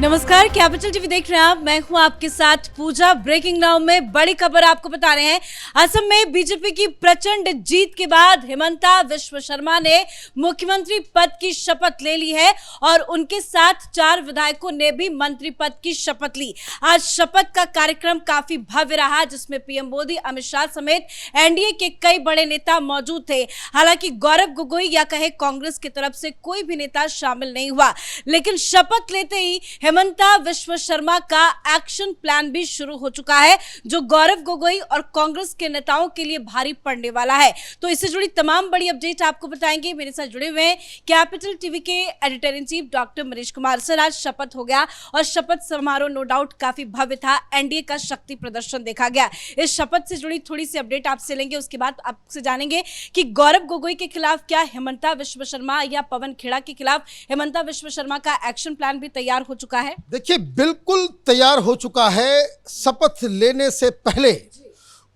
नमस्कार, capital TV देख रहे हैं आप। मैं हूं आपके साथ पूजा। ब्रेकिंग नाउ में बड़ी खबर आपको बता रहे हैं। असम में बीजेपी की प्रचंड जीत के बाद हिमंता विश्व शर्मा ने मुख्यमंत्री पद की शपथ ले ली है और उनके साथ 4 विधायकों ने भी मंत्री पद की शपथ ली। आज शपथ का कार्यक्रम काफी भव्य रहा, जिसमें पीएम मोदी, अमित शाह समेत एनडीए के कई बड़े नेता मौजूद थे। हालांकि गौरव गोगोई या कहे कांग्रेस की तरफ से कोई भी नेता शामिल नहीं हुआ, लेकिन शपथ लेते ही हिमंता विश्व शर्मा का एक्शन प्लान भी शुरू हो चुका है, जो गौरव गोगोई और कांग्रेस के नेताओं के लिए भारी पड़ने वाला है। तो इससे जुड़ी तमाम बड़ी अपडेट आपको बताएंगे। मेरे साथ जुड़े हुए हैं कैपिटल टीवी के editor in chief doctor Manish Kumar. Sir, आज शपथ हो गया और शपथ समारोह नो डाउट काफी भव्य था। एनडीए का शक्ति प्रदर्शन देखा गया। इस शपथ से जुड़ी थोड़ी सी अपडेट आपसे लेंगे, उसके बाद आपसे जानेंगे कि गौरव गोगोई के खिलाफ क्या हिमंता विश्व शर्मा या पवन खेड़ा के खिलाफ हिमंता विश्व शर्मा का एक्शन प्लान भी तैयार हो चुका है। देखिए, बिल्कुल तैयार हो चुका है। शपथ लेने से पहले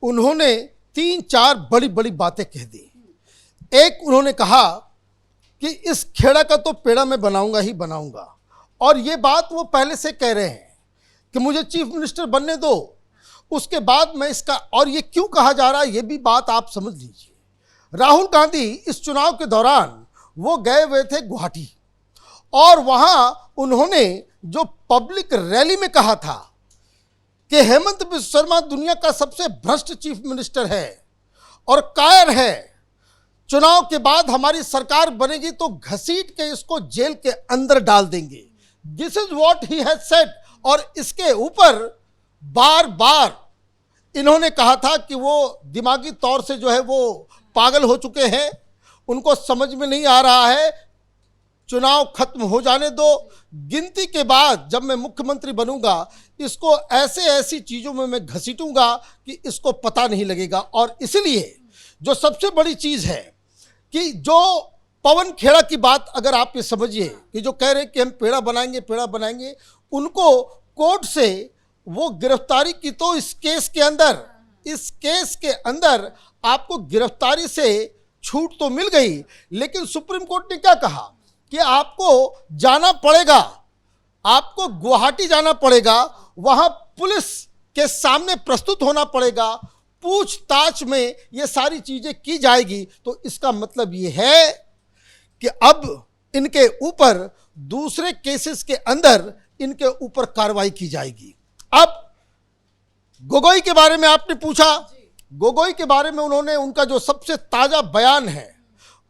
उन्होंने 3-4 बड़ी बड़ी बातें कह दी। एक, उन्होंने कहा कि इस खेड़ा का तो पेड़ा मैं बनाऊंगा ही बनाऊंगा, और ये बात वो पहले से कह रहे हैं कि मुझे चीफ मिनिस्टर बनने दो, उसके बाद मैं इसका। और ये क्यों कहा जा रहा है, ये भी बात आप समझ लीजिए। राहुल गांधी इस चुनाव के दौरान वो गए हुए थे गुवाहाटी, और वहां उन्होंने जो पब्लिक रैली में कहा था कि हेमंत बिस्वा शर्मा दुनिया का सबसे भ्रष्ट चीफ मिनिस्टर है और कायर है, चुनाव के बाद हमारी सरकार बनेगी तो घसीट के इसको जेल के अंदर डाल देंगे। This is what he has said. और इसके ऊपर बार बार इन्होंने कहा था कि वो दिमागी तौर से जो है वो पागल हो चुके हैं, उनको समझ में नहीं आ रहा है, चुनाव खत्म हो जाने दो, गिनती के बाद जब मैं मुख्यमंत्री बनूंगा इसको ऐसी चीज़ों में मैं घसीटूंगा कि इसको पता नहीं लगेगा। और इसलिए जो सबसे बड़ी चीज़ है कि जो पवन खेड़ा की बात अगर आप ये समझिए कि जो कह रहे हैं कि हम पेड़ा बनाएंगे, उनको कोर्ट से वो गिरफ्तारी की, तो इस केस के अंदर आपको गिरफ्तारी से छूट तो मिल गई, लेकिन सुप्रीम कोर्ट ने क्या कहा कि आपको जाना पड़ेगा, आपको गुवाहाटी जाना पड़ेगा, वहां पुलिस के सामने प्रस्तुत होना पड़ेगा, पूछताछ में ये सारी चीजें की जाएगी। तो इसका मतलब ये है कि अब इनके ऊपर दूसरे केसेस के अंदर इनके ऊपर कार्रवाई की जाएगी। अब गोगोई के बारे में आपने पूछा, गोगोई के बारे में उन्होंने, उनका जो सबसे ताजा बयान है,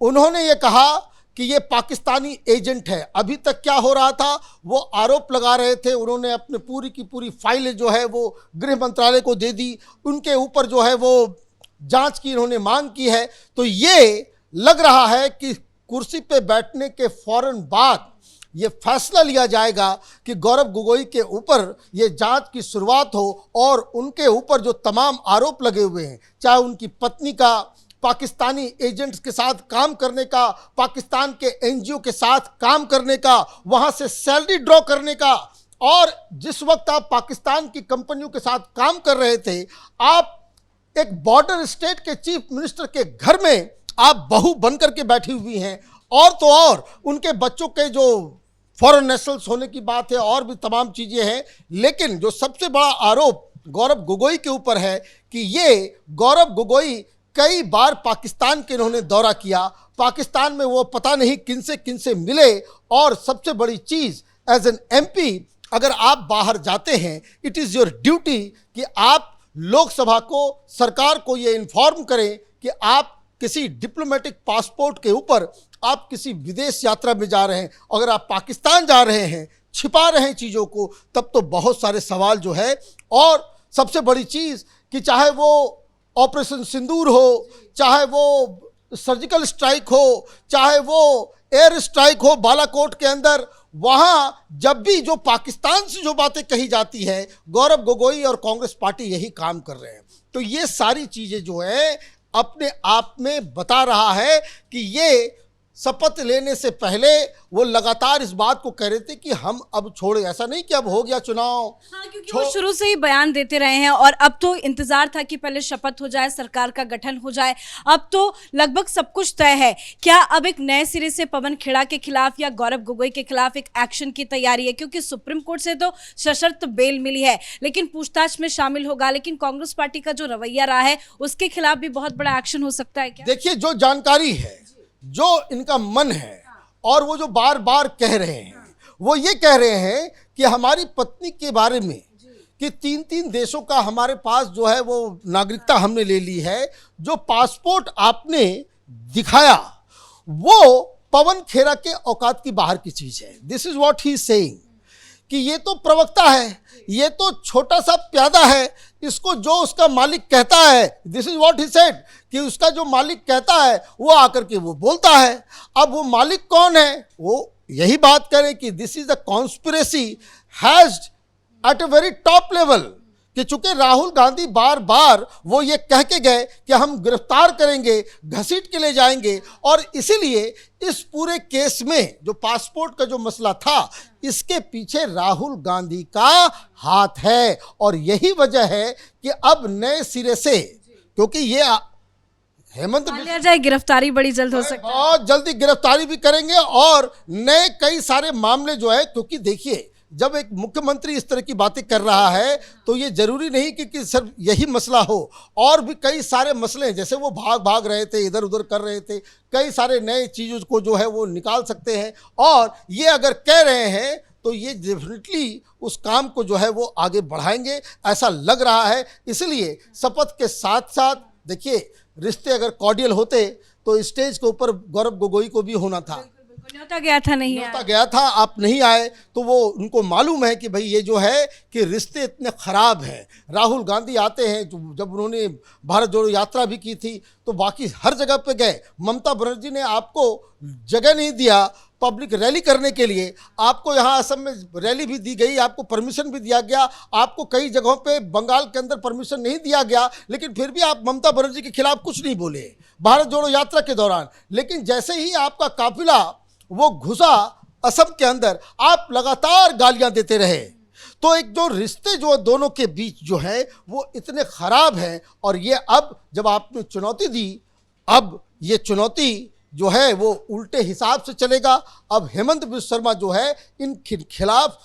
उन्होंने ये कहा कि ये पाकिस्तानी एजेंट है। अभी तक क्या हो रहा था, वो आरोप लगा रहे थे, उन्होंने अपने पूरी की पूरी फाइलें जो है वो गृह मंत्रालय को दे दी, उनके ऊपर जो है वो जांच की इन्होंने मांग की है। तो ये लग रहा है कि कुर्सी पे बैठने के फौरन बाद ये फैसला लिया जाएगा कि गौरव गोगोई के ऊपर ये जांच की शुरुआत हो, और उनके ऊपर जो तमाम आरोप लगे हुए हैं, चाहे उनकी पत्नी का पाकिस्तानी एजेंट्स के साथ काम करने का, पाकिस्तान के एनजीओ के साथ काम करने का, वहां से सैलरी ड्रॉ करने का, और जिस वक्त आप पाकिस्तान की कंपनियों के साथ काम कर रहे थे, आप एक बॉर्डर स्टेट के चीफ मिनिस्टर के घर में आप बहू बनकर के बैठी हुई हैं, और तो और उनके बच्चों के जो फॉरेन नेशनल्स होने की बात है, और भी तमाम चीज़ें हैं। लेकिन जो सबसे बड़ा आरोप गौरव गोगोई के ऊपर है कि ये गौरव गोगोई कई बार पाकिस्तान के इन्होंने दौरा किया, पाकिस्तान में वो पता नहीं किन से मिले, और सबसे बड़ी चीज़, एज एन एमपी अगर आप बाहर जाते हैं, इट इज़ योर ड्यूटी कि आप लोकसभा को, सरकार को ये इन्फॉर्म करें कि आप किसी डिप्लोमेटिक पासपोर्ट के ऊपर आप किसी विदेश यात्रा में जा रहे हैं। अगर आप पाकिस्तान जा रहे हैं, छिपा रहे हैं चीज़ों को, तब तो बहुत सारे सवाल जो है। और सबसे बड़ी चीज़ कि चाहे वो ऑपरेशन सिंदूर हो, चाहे वो सर्जिकल स्ट्राइक हो, चाहे वो एयर स्ट्राइक हो बालाकोट के अंदर, वहाँ जब भी जो पाकिस्तान से जो बातें कही जाती है, गौरव गोगोई और कांग्रेस पार्टी यही काम कर रहे हैं। तो ये सारी चीज़ें जो है अपने आप में बता रहा है कि ये शपथ लेने से पहले वो लगातार इस बात को कह रहे थे कि हम अब छोड़े, ऐसा नहीं कि अब हो गया चुनाव। हाँ, क्योंकि वो शुरू से ही बयान देते रहे हैं और अब तो इंतजार था कि पहले शपथ हो जाए, सरकार का गठन हो जाए। अब तो लगभग सब कुछ तय है। क्या अब एक नए सिरे से पवन खेड़ा के खिलाफ या गौरव गोगोई के खिलाफ एक एक्शन की तैयारी है? क्योंकि सुप्रीम कोर्ट से तो सशर्त बेल मिली है, लेकिन पूछताछ में शामिल होगा। लेकिन कांग्रेस पार्टी का जो रवैया रहा है उसके खिलाफ भी बहुत बड़ा एक्शन हो सकता है क्या? देखिए, जो जानकारी है, जो इनका मन है और वो जो बार बार कह रहे हैं, वो ये कह रहे हैं कि हमारी पत्नी के बारे में कि 3-3 देशों का हमारे पास जो है वो नागरिकता हमने ले ली है, जो पासपोर्ट आपने दिखाया वो पवन खेड़ा के औकात की बाहर की चीज है। This is what he is saying कि ये तो प्रवक्ता है, ये तो छोटा सा प्यादा है, इसको जो उसका मालिक कहता है, this is what he said, कि उसका जो मालिक कहता है वो आकर के वो बोलता है। अब वो मालिक कौन है, वो यही बात करें कि this is the conspiracy hedged at a very top level, कि चूंकि राहुल गांधी बार बार वो ये कह के गए कि हम गिरफ्तार करेंगे, घसीट के ले जाएंगे, और इसीलिए इस पूरे केस में जो पासपोर्ट का जो मसला था, इसके पीछे राहुल गांधी का हाथ है। और यही वजह है कि अब नए सिरे से, क्योंकि ये हेमंत लिया जाए, गिरफ्तारी बड़ी जल्द हो सकती है, बहुत जल्दी गिरफ्तारी भी करेंगे और नए कई सारे मामले जो है, क्योंकि देखिए जब एक मुख्यमंत्री इस तरह की बातें कर रहा है तो ये जरूरी नहीं कि सिर्फ यही मसला हो, और भी कई सारे मसले हैं। जैसे वो भाग रहे थे, इधर उधर कर रहे थे, कई सारे नए चीज़ों को जो है वो निकाल सकते हैं। और ये अगर कह रहे हैं तो ये डेफिनेटली उस काम को जो है वो आगे बढ़ाएंगे, ऐसा लग रहा है। इसलिए शपथ के साथ साथ देखिए, रिश्ते अगर कॉर्डियल होते तो स्टेज के ऊपर गौरव गोगोई को भी होना था, न्योता गया था, नहीं न्योता गया था, आप नहीं आए, तो वो उनको मालूम है कि भाई ये जो है कि रिश्ते इतने खराब हैं। राहुल गांधी आते हैं, जब उन्होंने भारत जोड़ो यात्रा भी की थी तो बाकी हर जगह पे गए। ममता बनर्जी ने आपको जगह नहीं दिया पब्लिक रैली करने के लिए, आपको यहाँ असम में रैली भी दी गई, आपको परमिशन भी दिया गया, आपको कई जगहों पे बंगाल के अंदर परमिशन नहीं दिया गया, लेकिन फिर भी आप ममता बनर्जी के खिलाफ कुछ नहीं बोले भारत जोड़ो यात्रा के दौरान। लेकिन जैसे ही आपका काफिला वो घुसा असम के अंदर, आप लगातार गालियां देते रहे। तो एक जो रिश्ते जो दोनों के बीच जो है वो इतने खराब हैं, और ये अब जब आपने चुनौती दी, अब ये चुनौती जो है वो उल्टे हिसाब से चलेगा। अब हेमंत बिस्वा शर्मा जो है इन खिलाफ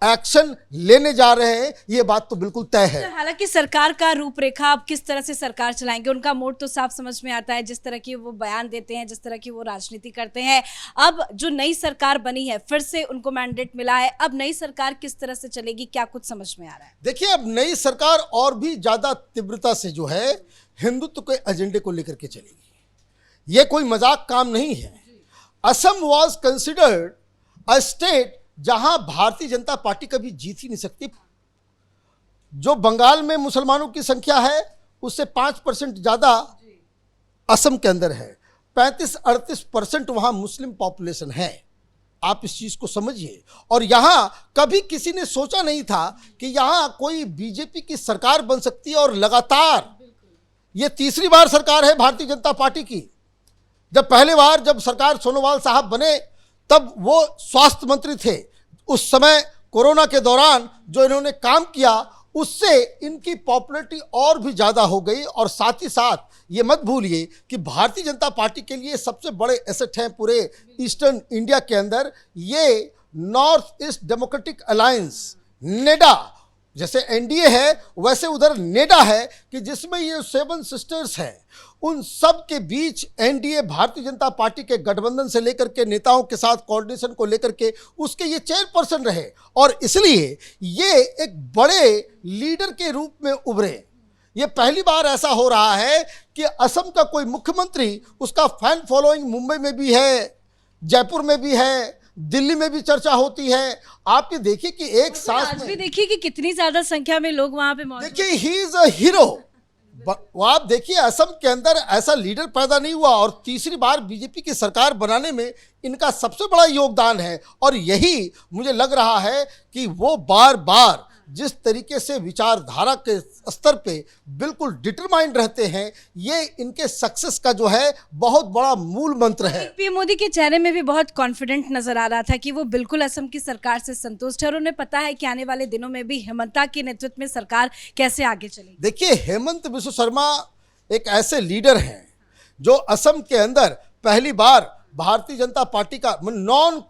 एक्शन लेने जा रहे हैं, ये बात तो बिल्कुल तय है। हालांकि सरकार का रूपरेखा अब किस तरह से सरकार चलाएंगे, उनका मोड तो साफ समझ में आता है, जिस तरह की वो बयान देते हैं, जिस तरह की वो राजनीति करते हैं। अब जो नई सरकार बनी है, फिर से उनको मैंडेट मिला है, अब नई सरकार किस तरह से चलेगी, क्या कुछ समझ में आ रहा है? देखिए, अब नई सरकार और भी ज्यादा तीव्रता से जो है हिंदुत्व के एजेंडे को लेकर के चलेगी। ये कोई मजाक काम नहीं है। Assam was considered a state जहां भारतीय जनता पार्टी कभी जीत ही नहीं सकती। जो बंगाल में मुसलमानों की संख्या है उससे 5% ज्यादा असम के अंदर है, 35-38% वहां मुस्लिम पॉपुलेशन है। आप इस चीज को समझिए। और यहां कभी किसी ने सोचा नहीं था कि यहां कोई बीजेपी की सरकार बन सकती है, और लगातार ये तीसरी बार सरकार है भारतीय जनता पार्टी की। जब पहले बार जब सरकार सोनोवाल साहब बने तब वो स्वास्थ्य मंत्री थे, उस समय कोरोना के दौरान जो इन्होंने काम किया उससे इनकी पॉपुलैरिटी और भी ज़्यादा हो गई। और साथ ही साथ ये मत भूलिए कि भारतीय जनता पार्टी के लिए सबसे बड़े एसेट हैं पूरे ईस्टर्न इंडिया के अंदर ये north east democratic alliance, NEDA. जैसे एनडीए है वैसे उधर नेडा है कि जिसमें ये 7 सिस्टर्स हैं। उन सब के बीच एनडीए भारतीय जनता पार्टी के गठबंधन से लेकर के नेताओं के साथ कोऑर्डिनेशन को लेकर के उसके ये चेयरपर्सन रहे, और इसलिए ये एक बड़े लीडर के रूप में उभरे। ये पहली बार ऐसा हो रहा है कि असम का कोई मुख्यमंत्री, उसका फैन फॉलोइंग मुंबई में भी है, जयपुर में भी है, दिल्ली में भी चर्चा होती है। आप ये देखिए कि एक साथ आज भी देखिए कि कितनी ज्यादा संख्या में लोग वहां पे मौजूद। देखिए, ही इज अ हीरो। आप देखिए, असम के अंदर ऐसा लीडर पैदा नहीं हुआ, और तीसरी बार बीजेपी की सरकार बनाने में इनका सबसे बड़ा योगदान है। और यही मुझे लग रहा है कि वो बार बार जिस तरीके से विचारधारा के स्तर पे बिल्कुल डिटरमाइंड रहते हैं, ये इनके सक्सेस का जो है बहुत बड़ा मूल मंत्र है। पीएम मोदी के चेहरे में भी बहुत कॉन्फिडेंट नजर आ रहा था कि वो बिल्कुल असम की सरकार से संतुष्ट है और उन्हें पता है कि आने वाले दिनों में भी हेमंता के नेतृत्व में सरकार कैसे आगे चलेगी। देखिए, हेमंत बिस्व शर्मा एक ऐसे लीडर हैं जो असम के अंदर पहली बार भारतीय जनता पार्टी का नॉन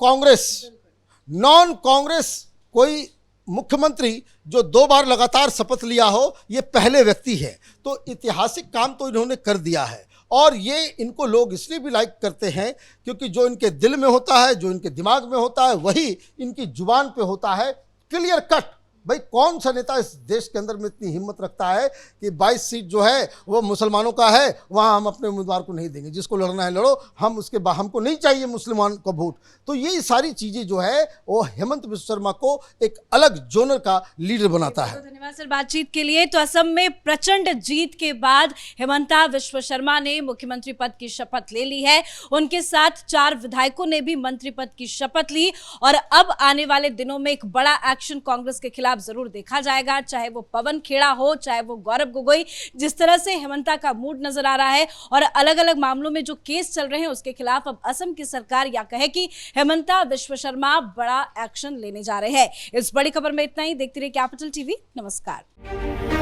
कांग्रेस कोई मुख्यमंत्री जो 2 बार लगातार शपथ लिया हो, ये पहले व्यक्ति है। तो ऐतिहासिक काम तो इन्होंने कर दिया है और ये इनको लोग इसलिए भी लाइक करते हैं क्योंकि जो इनके दिल में होता है, जो इनके दिमाग में होता है, वही इनकी जुबान पे होता है, क्लियर कट। भाई कौन सा नेता इस देश के अंदर में इतनी हिम्मत रखता है कि 22 सीट जो है वो मुसलमानों का है, वहाँ हम अपने उम्मीदवार को नहीं देंगे, जिसको लड़ना है लड़ो, हमको नहीं चाहिए मुसलमान का वोट। तो ये सारी चीज़ें जो है वो हेमंत बिस्व शर्मा को एक अलग जोनर का लीडर बनाता है। तो धन्यवाद सर बातचीत के लिए। तो असम में प्रचंड जीत के बाद हेमंता बिस्व शर्मा ने मुख्यमंत्री पद की शपथ ले ली है। उनके साथ 4 विधायकों ने भी मंत्री पद की शपथ ली और अब आने वाले दिनों में एक बड़ा एक्शन कांग्रेस के खिलाफ जरूर देखा जाएगा, चाहे वो पवन खेड़ा हो, चाहे वो गौरव गोगोई। जिस तरह से हेमंता का मूड नजर आ रहा है और अलग अलग मामलों में जो केस चल रहे हैं उसके खिलाफ अब असम की सरकार या कहे कि हेमंता बिस्व शर्मा बड़ा एक्शन लेने जा रहे हैं। इस बड़ी खबर में इतना ही। देखते रहिए कैपिटल टीवी। नमस्कार।